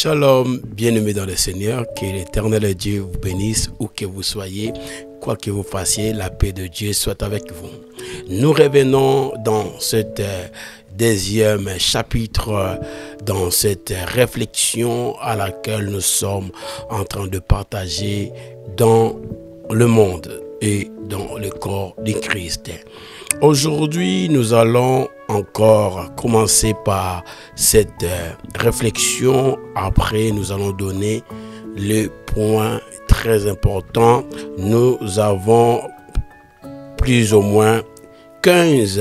Shalom, bien-aimés dans le Seigneur, que l'Éternel Dieu vous bénisse où que vous soyez, quoi que vous fassiez, la paix de Dieu soit avec vous. Nous revenons dans cette deuxième chapitre, dans cette réflexion à laquelle nous sommes en train de partager dans le monde et dans le corps du Christ. Aujourd'hui, nous allons encore commencer par cette réflexion. Après, nous allons donner le point très important. Nous avons plus ou moins 15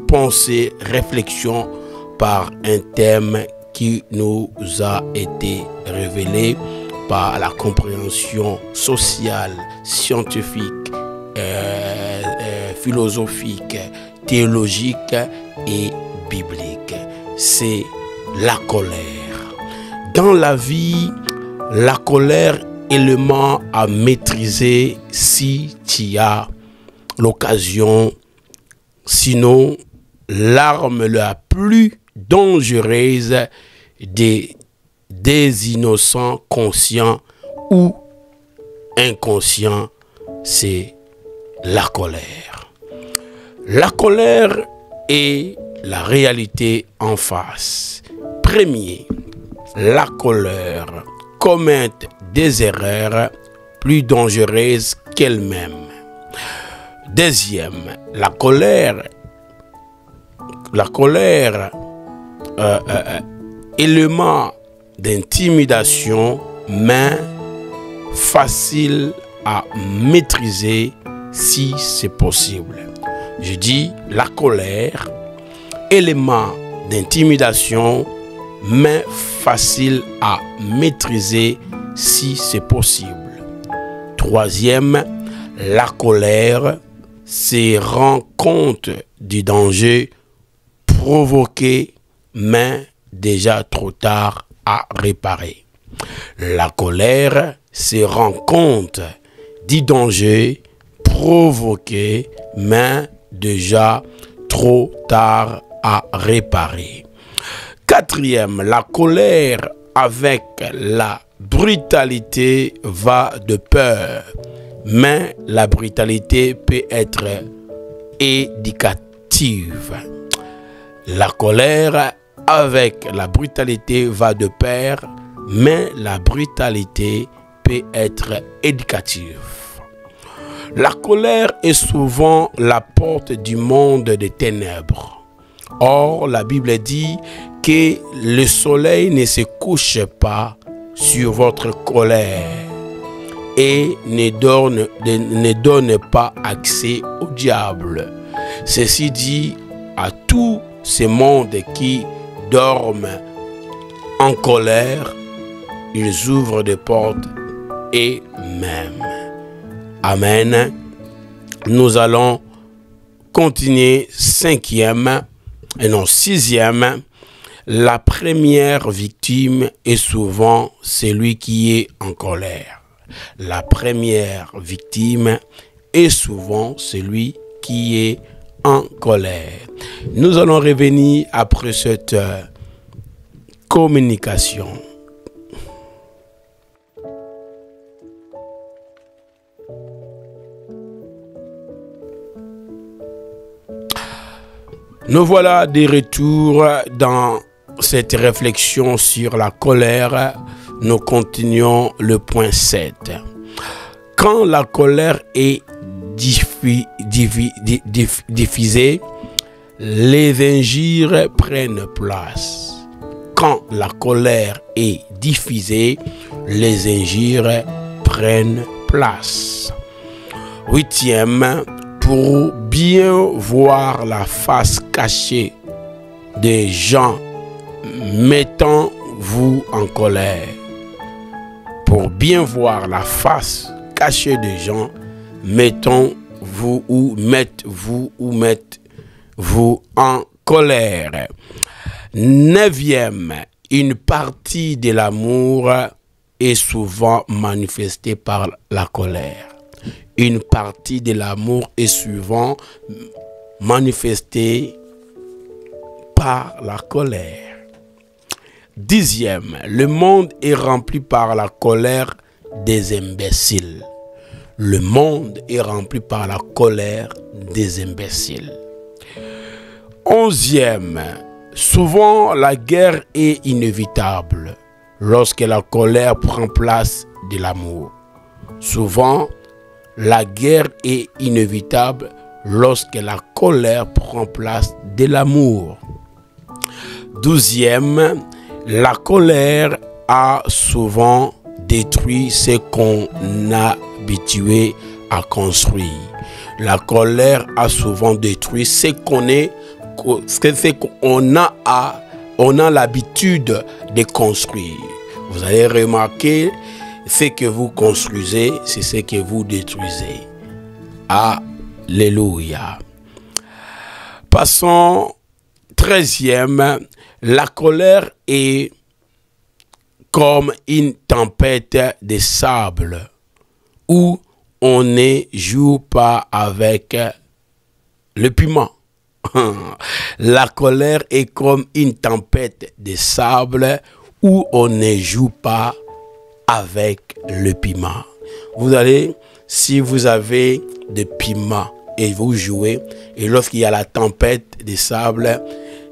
pensées, réflexions par un thème qui nous a été révélé par la compréhension sociale, scientifique, philosophique, théologique et biblique. C'est la colère. Dans la vie, la colère est l'élément à maîtriser si tu as l'occasion. Sinon, l'arme la plus dangereuse des innocents conscients ou inconscients, c'est la colère. La colère est la réalité en face. Premier, la colère commet des erreurs plus dangereuses qu'elle-même. Deuxième, la colère élément d'intimidation, mais facile à maîtriser si c'est possible. Je dis la colère, élément d'intimidation, mais facile à maîtriser si c'est possible. Troisième, la colère se rend compte du danger provoqué, mais déjà trop tard à réparer. La colère se rend compte du danger provoqué, mais déjà trop tard à réparer. Quatrième, la colère avec la brutalité va de pair, mais la brutalité peut être éducative. La colère avec la brutalité va de pair, mais la brutalité peut être éducative. La colère est souvent la porte du monde des ténèbres. Or, la Bible dit que le soleil ne se couche pas sur votre colère et ne donne pas accès au diable. Ceci dit à tout ce monde qui dorment en colère, ils ouvrent des portes et même. Amen. Nous allons continuer cinquième et non sixième. La première victime est souvent celui qui est en colère. La première victime est souvent celui qui est en colère. Nous allons revenir après cette communication. Nous voilà de retour dans cette réflexion sur la colère. Nous continuons le point 7. Quand la colère est diffusée, les injures prennent place. Quand la colère est diffusée, les injures prennent place. Huitième, pour bien voir la face cachée des gens, mettons-vous en colère. Pour bien voir la face cachée des gens, mettez-vous en colère. Neuvième, une partie de l'amour est souvent manifestée par la colère. Une partie de l'amour est souvent manifestée par la colère. 10e, le monde est rempli par la colère des imbéciles. Le monde est rempli par la colère des imbéciles. 11e, souvent la guerre est inévitable lorsque la colère prend place de l'amour. Souvent, la guerre est inévitable lorsque la colère prend place de l'amour. 12e, la colère a souvent détruit ce qu'on a habitué à construire. La colère a souvent détruit ce qu'on a l'habitude de construire. Vous allez remarquer, ce que vous construisez, c'est ce que vous détruisez. Alléluia. Passons 13e. La colère est comme une tempête de sable où on ne joue pas avec le piment. La colère est comme une tempête de sable où on ne joue pas avec le piment. Vous allez, si vous avez des piments et vous jouez, et lorsqu'il y a la tempête de sable,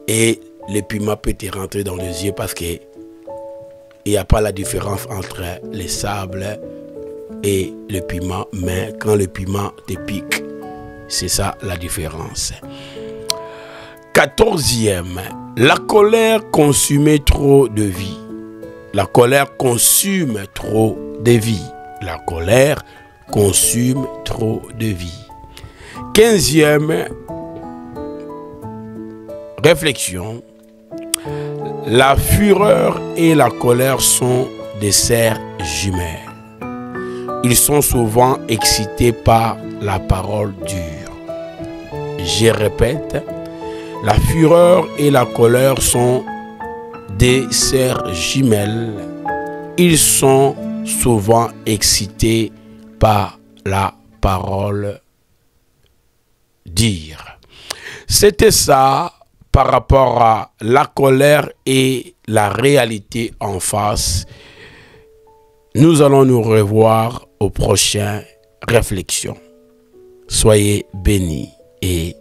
et le piment peut te rentrer dans les yeux parce que il n'y a pas la différence entre le sable et le piment, mais quand le piment te pique, c'est ça la différence. 14e, la colère consomme trop de vie. La colère consomme trop de vie. La colère consomme trop de vie. 15e, réflexion. La fureur et la colère sont des sœurs jumelles. Ils sont souvent excités par la parole dure. Je répète, la fureur et la colère sont des sœurs jumelles. Ils sont souvent excités par la parole dure. C'était ça par rapport à la colère et la réalité en face. Nous allons nous revoir au prochain réflexion. Soyez bénis et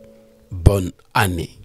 bonne année.